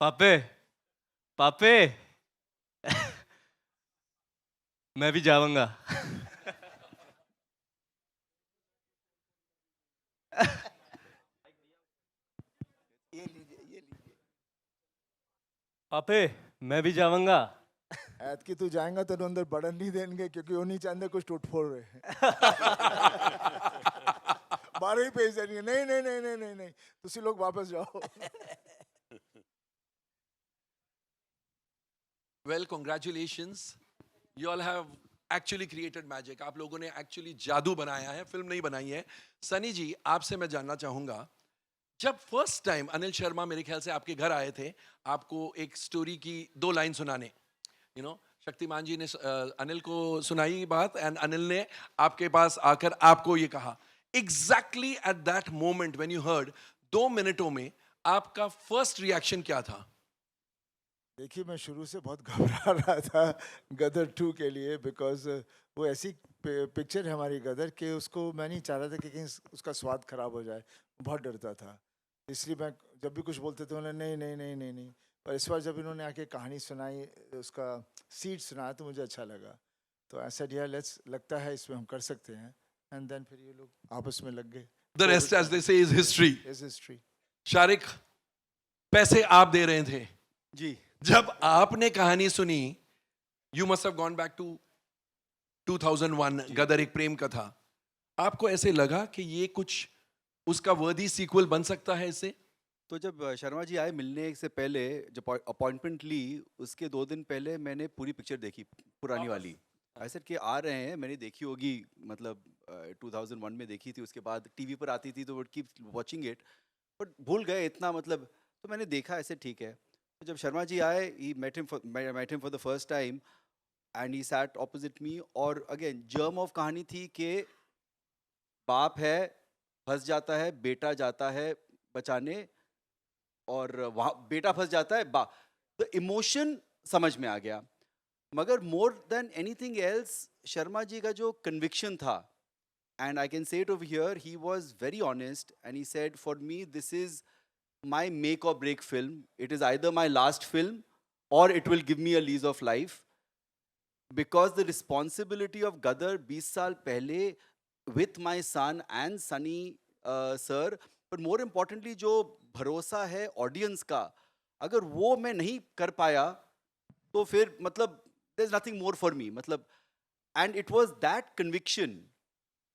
पापे पापे मैं भी जाऊंगा। ये लीजिए ये लीजिए। पापे मैं भी जाऊंगा। ऐतकी तू जाएगा तेरे अंदर बढ़न नहीं देंगे क्योंकि वो नहीं चाहते कुछ टूट फोड़ रहे हैं। बारह ही पेज देंगे, नहीं नहीं नहीं नहीं नहीं नहीं, तुसी लोग वापस जाओ। Well, congratulations. You all have actually created magic. आप लोगों ने actually जादू बनाया है, फिल्म नहीं बनाई है। सनी जी, आपसे मैं जानना चाहूंगा, जब फर्स्ट टाइम अनिल शर्मा मेरे ख्याल से आपके घर आए थे, आपको एक स्टोरी की 2 लाइन सुनाने, शक्तिमान जी ने अनिल को सुनाई बात, एंड अनिल ने आपके पास आकर आपको ये कहा, exactly at that moment when you heard, 2 मिनटों में आपका फर्स्ट रिएक्शन क्या था? देखिए, मैं शुरू से बहुत घबरा रहा था गदर 2 के लिए, बिकॉज वो ऐसी पिक्चर है हमारी गदर के, उसको मैं नहीं चाह रहा था कि कहीं उसका स्वाद खराब हो जाए, बहुत डरता था। इसलिए मैं जब भी कुछ बोलते थे उन्होंने नहीं नहीं नहीं नहीं नहीं, पर इस बार जब इन्होंने आके कहानी सुनाई, उसका सीड सुनाया, तो मुझे अच्छा लगा। तो ऐसा डियर लेट्स, लगता है इसमें हम कर सकते हैं, एंड देन फिर ये लोग आपस में लग गए। The rest, as they say, is history. Is history. Shariq, पैसे आप दे रहे थे, जी जब आपने कहानी सुनी, you must have gone back to 2001, Gadar Ek Prem कथा, आपको ऐसे लगा कि ये कुछ उसका वर्दी सीक्वल बन सकता है इससे? तो जब शर्मा जी आए मिलने से पहले, जब अपॉइंटमेंट ली, उसके 2 दिन पहले मैंने पूरी पिक्चर देखी, पुरानी वाली। ऐसे कि आ रहे हैं, मैंने देखी होगी, मतलब 2001 में देखी थी, उसके बाद टीवी पर आती थी तो would keep watching it, but भूल गए इतना, मतलब। तो मैंने देखा, ऐसे ठीक है। तो जब शर्मा जी आए, he met him for the first time, and he sat opposite me, और अगेन जर्म ऑफ कहानी थी कि बाप है, फंस जाता है, बेटा जाता है बचाने, और वहाँ बेटा फंस जाता है, द इमोशन समझ में आ गया। मगर more than anything else, Sharma ji का जो कन्विक्शन था, and I can say it over here, he was very honest, and he said, for me this is my make or break film, it is either my last film or it will give me a lease of life, because the responsibility of Gadar 20 साल पहले, with my son and Sunny sir, पर more importantly जो भरोसा है audience का, अगर वो मैं नहीं कर पाया तो फिर मतलब there is nothing more for me, मतलब। And it was that conviction,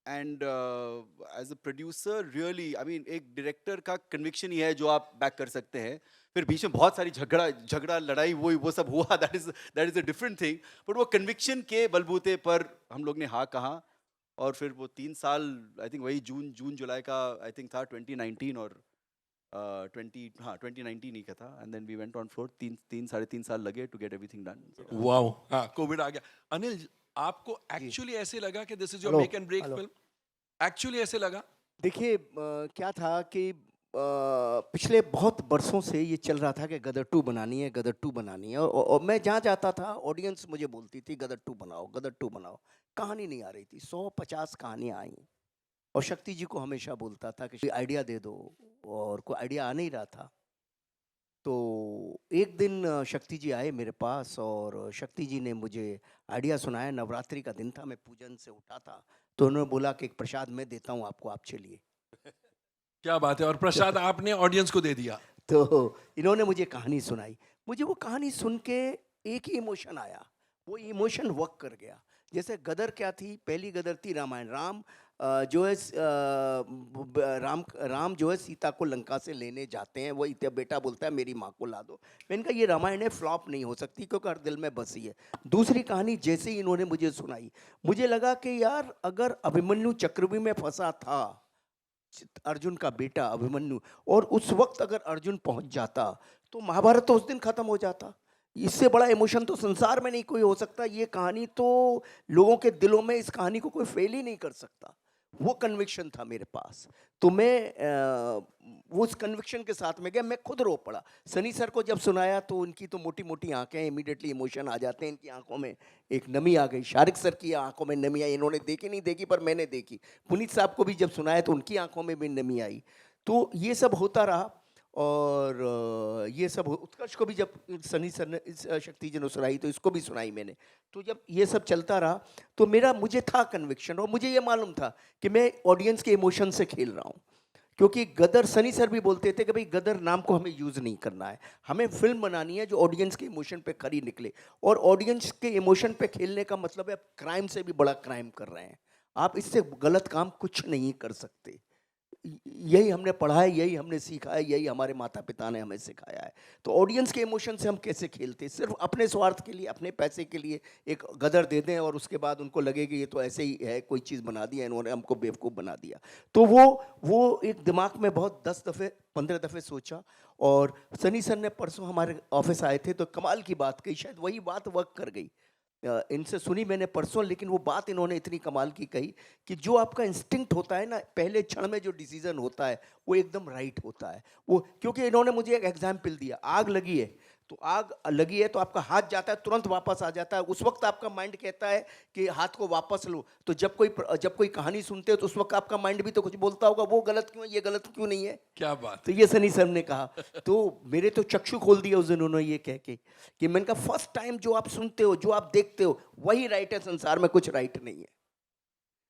and as a producer really, I mean, एक डायरेक्टर का कन्विक्शन ही है जो आप बैक कर सकते हैं। फिर बीच में बहुत सारी झगड़ा लड़ाई वो सब हुआ, that is a different thing, but वो कन्विक्शन के बलबूते पर हम लोग ने हाँ कहा, और फिर वो 3 साल, आई थिंक वही जून जुलाई का आई थिंक था, 2019, और 2019 ही का था, and then we went on floor. साढ़े तीन साल लगे to get everything done. Wow, हाँ, कोविड आ गया। अनिल, आपको एक्चुअली ऐसे लगा कि this is your hello, make and break hello. Film? Actually ऐसे लगा? देखिए, क्या था कि पिछले बहुत बरसों से ये चल रहा था कि गदर 2 बनानी है, गदर 2 बनानी है, और मैं जहाँ जाता था ऑडियंस मुझे बोलती थी गदर 2 बनाओ, गदर 2 बनाओ। कहानी नहीं आ रही थी, 150 कहानियाँ आई, और शक्ति जी को हमेशा बोलता था कि कोई आइडिया दे दो, और कोई आइडिया आ नहीं रहा था। तो एक दिन शक्ति जी आए मेरे पास, और शक्ति जी ने मुझे आइडिया सुनाया। नवरात्रि का दिन था, मैं पूजन से उठा था, तो उन्होंने बोला कि एक प्रसाद मैं देता हूँ आपको, आप चलिए। क्या बात है, और प्रसाद आपने ऑडियंस को दे दिया? तो इन्होंने मुझे कहानी सुनाई, मुझे वो कहानी सुन के एक ही इमोशन आया, वो इमोशन वर्क कर गया। जैसे गदर क्या थी, पहली गदर थी रामायण। राम जो है राम जो है सीता को लंका से लेने जाते हैं, वो बेटा बोलता है मेरी माँ को ला दो। मैंने कहा ये रामायण है, फ्लॉप नहीं हो सकती क्योंकि हर दिल में बसी है। दूसरी कहानी जैसे ही इन्होंने मुझे सुनाई, मुझे लगा कि यार अगर अभिमन्यु चक्रव्यूह में फंसा था, अर्जुन का बेटा अभिमन्यु, और उस वक्त अगर अर्जुन पहुंच जाता तो महाभारत तो उस दिन खत्म हो जाता। इससे बड़ा इमोशन तो संसार में नहीं कोई हो सकता। ये कहानी तो लोगों के दिलों में, इस कहानी को कोई फेल ही नहीं कर सकता। वो कन्विक्शन था मेरे पास, तो मैं वो उस कन्विक्शन के साथ में गया। मैं खुद रो पड़ा। सनी सर को जब सुनाया तो उनकी तो मोटी मोटी आंखें, इमीडिएटली इमोशन आ जाते हैं, इनकी आंखों में एक नमी आ गई। शारिक सर की आंखों में नमी आई, इन्होंने देखी नहीं देखी पर मैंने देखी। पुनीत साहब को भी जब सुनाया तो उनकी आंखों में भी नमी आई। तो ये सब होता रहा, और ये सब उत्कर्ष को भी जब सनी सर ने इस शक्ति जी ने सुनाई तो इसको भी सुनाई मैंने। तो जब ये सब चलता रहा तो मुझे था कन्विक्शन और मुझे ये मालूम था कि मैं ऑडियंस के इमोशन से खेल रहा हूँ, क्योंकि गदर सनी सर भी बोलते थे कि भाई गदर नाम को हमें यूज़ नहीं करना है, हमें फिल्म बनानी है जो ऑडियंस के इमोशन पे खरी निकले। और ऑडियंस के इमोशन पे खेलने का मतलब है आप क्राइम से भी बड़ा क्राइम कर रहे हैं, आप इससे गलत काम कुछ नहीं कर सकते। यही हमने पढ़ा है, यही हमने सीखा है, यही हमारे माता पिता ने हमें सिखाया है। तो ऑडियंस के इमोशन से हम कैसे खेलते, सिर्फ अपने स्वार्थ के लिए, अपने पैसे के लिए एक गदर दे दें और उसके बाद उनको लगे कि ये तो ऐसे ही है, कोई चीज़ बना दिया इन्होंने, हमको बेवकूफ़ बना दिया। तो वो एक दिमाग में बहुत 10 दफ़े 15 दफ़े सोचा। और सनी सर ने परसों हमारे ऑफिस आए थे तो कमाल की बात कही, शायद वही बात वर्क कर गई। इनसे सुनी मैंने परसों, लेकिन वो बात इन्होंने इतनी कमाल की कही कि जो आपका इंस्टिंक्ट होता है ना, पहले क्षण में जो डिसीजन होता है वो एकदम राइट होता है। वो क्योंकि इन्होंने मुझे एक एग्जाम्पल दिया, आग लगी है तो आग लगी है तो आपका हाथ जाता है, तुरंत वापस आ जाता है, उस वक्त आपका माइंड कहता है कि हाथ को वापस लो। तो जब कोई कहानी सुनते हो तो उस वक्त आपका माइंड भी तो कुछ बोलता होगा, वो गलत क्यों है, ये गलत क्यों नहीं है। क्या बात। तो ये सनी सर ने कहा, तो मेरे तो चक्षु खोल दिया उस दिन उन्होंने ये कह के कि मैंने कहा फर्स्ट टाइम जो आप सुनते हो, जो आप देखते हो, वही राइट है, संसार में कुछ राइट नहीं है।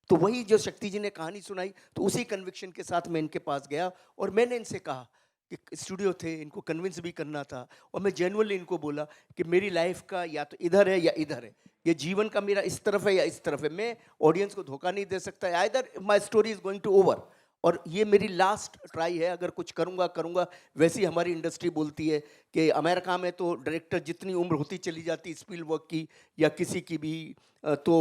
तो वही जो शक्ति जी ने कहानी सुनाई, तो उसी कन्विक्शन के साथ मैं इनके पास गया और मैंने इनसे कहा कि स्टूडियो थे, इनको कन्विंस भी करना था और मैं जेन्युइनली इनको बोला कि मेरी लाइफ का या तो इधर है या इधर है, ये जीवन का मेरा इस तरफ है या इस तरफ है, मैं ऑडियंस को धोखा नहीं दे सकता, either my story is going to over और ये मेरी लास्ट ट्राई है, अगर कुछ करूँगा। वैसी हमारी इंडस्ट्री बोलती है कि अमेरिका में तो डायरेक्टर जितनी उम्र होती चली जाती स्पीलबर्ग की या किसी की भी, तो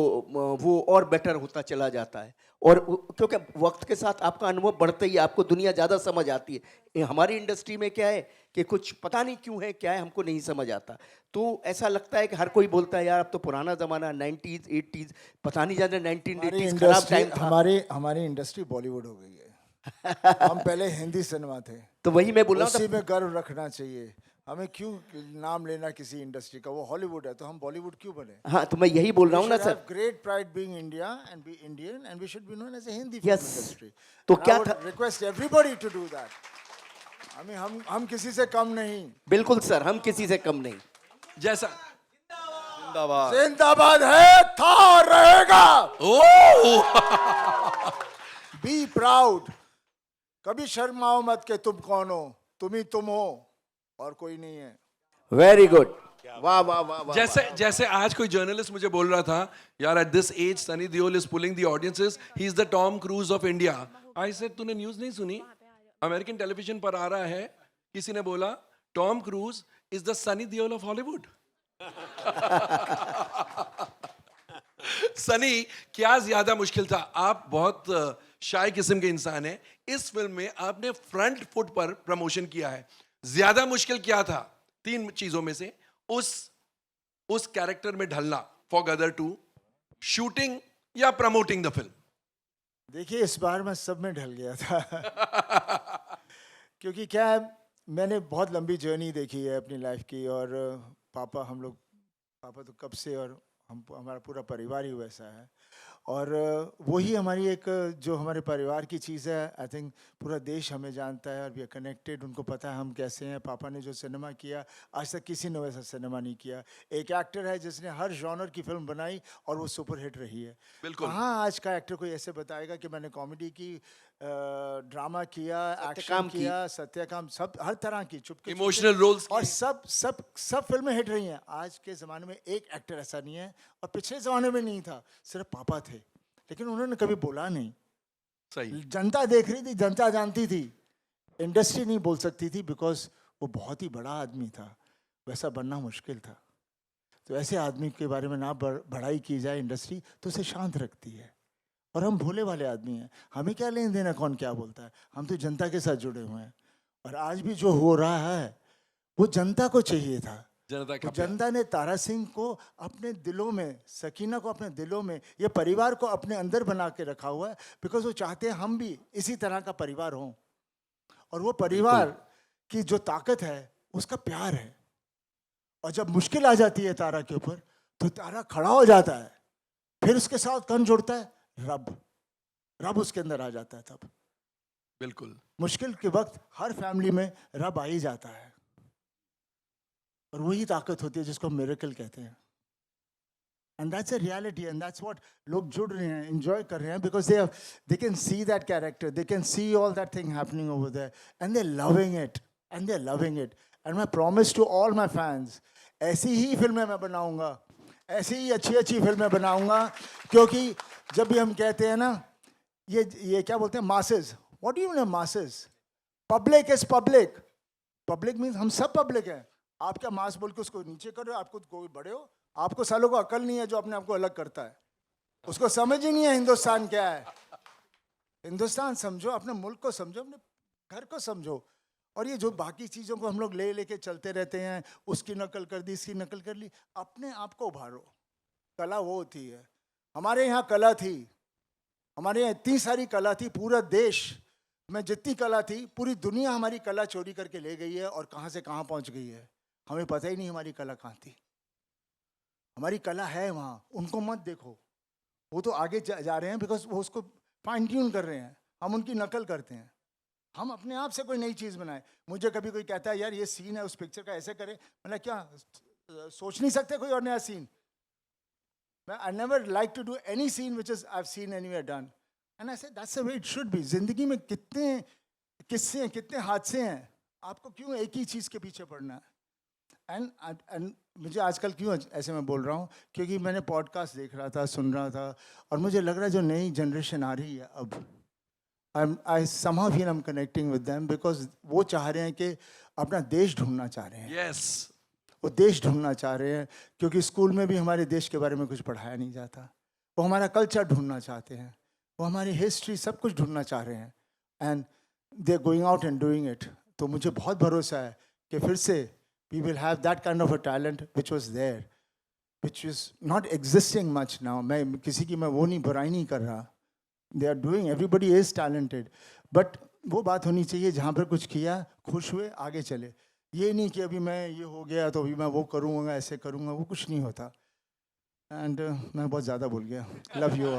वो और बेटर होता चला जाता है। और क्योंकि वक्त के साथ आपका अनुभव बढ़ता ही है, आपको दुनिया ज़्यादा समझ आती है। हमारी इंडस्ट्री में क्या है कि कुछ पता नहीं क्यों है, क्या है हमको नहीं समझ आता। तो ऐसा लगता है कि हर कोई बोलता है यार अब तो पुराना ज़माना 90s 80s, पता नहीं जाने 1980s खराब टाइम था। हमारी इंडस्ट्री बॉलीवुड हो गई है। हम पहले हिंदी सिनेमा थे, तो वही मैं बोल रहा उसी हूँ। में गर्व रखना चाहिए। हमें क्यों नाम लेना किसी इंडस्ट्री का, वो हॉलीवुड है तो हम बॉलीवुड क्यों बने। हाँ, तो मैं यही बोल रहा हूँ ना sir. Great pride being India and be Indian and we should be known as a Hindi Yes. Film industry. तो क्या था, request everybody to do that. I mean, हम किसी से कम नहीं। बिल्कुल सर, हम किसी से कम नहीं। जैसा जिंदाबाद। जिंदाबाद है, था और रहेगा। ओ बी प्राउड, कभी शर्माओ मत के तुम कौन हो, तुम ही तुम हो और कोई नहीं है। वेरी गुड, वाह वाह वाह वाह। जैसे आज कोई जर्नलिस्ट मुझे बोल रहा था, यार at this age Sunny Deol is pulling the audiences, he is the Tom Cruise of India. I said तूने न्यूज़ नहीं सुनी, अमेरिकन टेलीविजन पर आ रहा है, किसी ने बोला Tom cruise is the Sunny Deol of Hollywood. Sunny, क्या ज्यादा मुश्किल था? आप बहुत शाय किस्म के इंसान हैं, इस फिल्म में आपने फ्रंट फुट पर प्रमोशन किया है, ज्यादा मुश्किल क्या था 3 चीजों में से? उस कैरेक्टर में ढलना फॉर गदर 2, शूटिंग या प्रमोटिंग द फिल्म? देखिए इस बार मैं सब में ढल गया था। क्योंकि क्या है, मैंने बहुत लंबी जर्नी देखी है अपनी लाइफ की, और पापा तो कब से, और हमारा पूरा परिवार ही वैसा है, और वही हमारी एक जो हमारे परिवार की चीज़ है। आई थिंक पूरा देश हमें जानता है और वी आर कनेक्टेड, उनको पता है हम कैसे हैं। पापा ने जो सिनेमा किया, आज तक किसी ने वैसा सिनेमा नहीं किया। एक एक्टर है जिसने हर जॉनर की फिल्म बनाई और वो सुपरहिट रही है। बिल्कुल। कहाँ आज का एक्टर कोई ऐसे बताएगा कि मैंने कॉमेडी की, ड्रामा किया, एक्शन सत्यकाम की। किया, सत्यकाम, सब हर तरह की, चुपके इमोशनल रोल्स और सब फिल्में हिट रही हैं। आज के ज़माने में एक एक्टर ऐसा नहीं है, और पिछले ज़माने में नहीं था, सिर्फ पापा थे, लेकिन उन्होंने कभी बोला नहीं। सही। जनता देख रही थी, जनता जानती थी, इंडस्ट्री नहीं बोल सकती थी, बिकॉज वो बहुत ही बड़ा आदमी था, वैसा बनना मुश्किल था। तो ऐसे आदमी के बारे में ना बड़ाई की जाए इंडस्ट्री, तो उसे शांत रखती है। और हम भोले वाले आदमी हैं, हमें क्या लेन देना कौन क्या बोलता है, हम तो जनता के साथ जुड़े हुए हैं। और आज भी जो हो रहा है वो जनता को चाहिए था। जनता तो का प्यार। जनता ने तारा सिंह को अपने दिलों में, सकीना को अपने दिलों में, ये परिवार को अपने अंदर बना के रखा हुआ है, बिकॉज वो चाहते हैं हम भी इसी तरह का परिवार हों। और वो परिवार की जो ताकत है उसका प्यार है। और जब मुश्किल आ जाती है तारा के ऊपर, तो तारा खड़ा हो जाता है, फिर उसके साथ कौन जुड़ता है? रब उसके अंदर आ जाता है तब। बिल्कुल मुश्किल के वक्त हर फैमिली में रब आ ही जाता है, और वही ताकत होती है जिसको हम मिरेकल कहते हैं. And that's a reality, and that's what लोग जुड़ रहे हैं, एंजॉय कर रहे हैं, because they can see that character, they can see all that thing happening over there, and they loving it, and they loving it. And my promise to all my fans, ऐसी ही फिल्में मैं बनाऊंगा, ऐसी ही अच्छी अच्छी फिल्में बनाऊंगा. क्योंकि जब भी हम कहते हैं ना, ये क्या बोलते हैं, masses, what do you mean masses? Public is public. Public means हम सब पब्लिक हैं. आप क्या मास बोल के उसको नीचे कर रहे हो? आपको कोई बड़े हो? आपको सालों को अकल नहीं है जो अपने आप को अलग करता है. उसको समझ ही नहीं है हिंदुस्तान क्या है. हिंदुस्तान समझो, अपने मुल्क को समझो, अपने घर को समझो. और ये जो बाकी चीज़ों को हम लोग ले लेके चलते रहते हैं, उसकी नकल कर दी, इसकी नकल कर ली, अपने आप को उभारो. कला वो होती है. हमारे यहाँ कला थी, हमारे यहाँ इतनी सारी कला थी, पूरा देश में जितनी कला थी, पूरी दुनिया हमारी कला चोरी करके ले गई है, और कहाँ से कहाँ पहुँच गई है हमें पता ही नहीं हमारी कला कहाँ थी. हमारी कला है वहाँ, उनको मत देखो. वो तो आगे जा रहे हैं बिकॉज वो उसको फाइन ट्यून कर रहे हैं, हम उनकी नकल करते हैं. हम अपने आप से कोई नई चीज़ बनाए. मुझे कभी कोई कहता है यार ये सीन है उस पिक्चर का, ऐसे करे, मतलब क्या सोच नहीं सकते कोई और नया scene? I never like to do any scene which is I've seen anywhere done. And I said that's the way it should be. जिंदगी में कितने किस्से हैं, कितने हादसे हैं, आपको क्यों एक ही चीज़ के पीछे पड़ना है? एंड मुझे आजकल क्यों ऐसे मैं बोल रहा हूँ, क्योंकि मैंने पॉडकास्ट देख रहा था, सुन रहा था, और मुझे लग रहा है जो नई जनरेशन आ रही है अब, I somehow feel I'm connecting with them because वो चाह रहे हैं कि अपना देश ढूंढना चाह रहे हैं. यस वो देश ढूंढना चाह रहे हैं, क्योंकि स्कूल में भी हमारे देश के बारे में कुछ पढ़ाया नहीं जाता. वो हमारा कल्चर ढूंढना चाहते हैं, वो हमारी हिस्ट्री सब कुछ ढूंढना चाह रहे हैं. And they are going out and doing it. तो मुझे बहुत भरोसा है कि फिर से we will have that kind of a talent which was there, which is not existing much now. मैं किसी की मैं वो नहीं बुराई नहीं कर रहा. They are doing, everybody is talented, but वो बात होनी चाहिए जहाँ पर कुछ किया, खुश हुए, आगे चले. ये नहीं कि अभी मैं ये हो गया तो अभी मैं वो करूँगा, ऐसे करूँगा, वो कुछ नहीं होता. एंड मैं बहुत ज़्यादा बोल गया. Love you.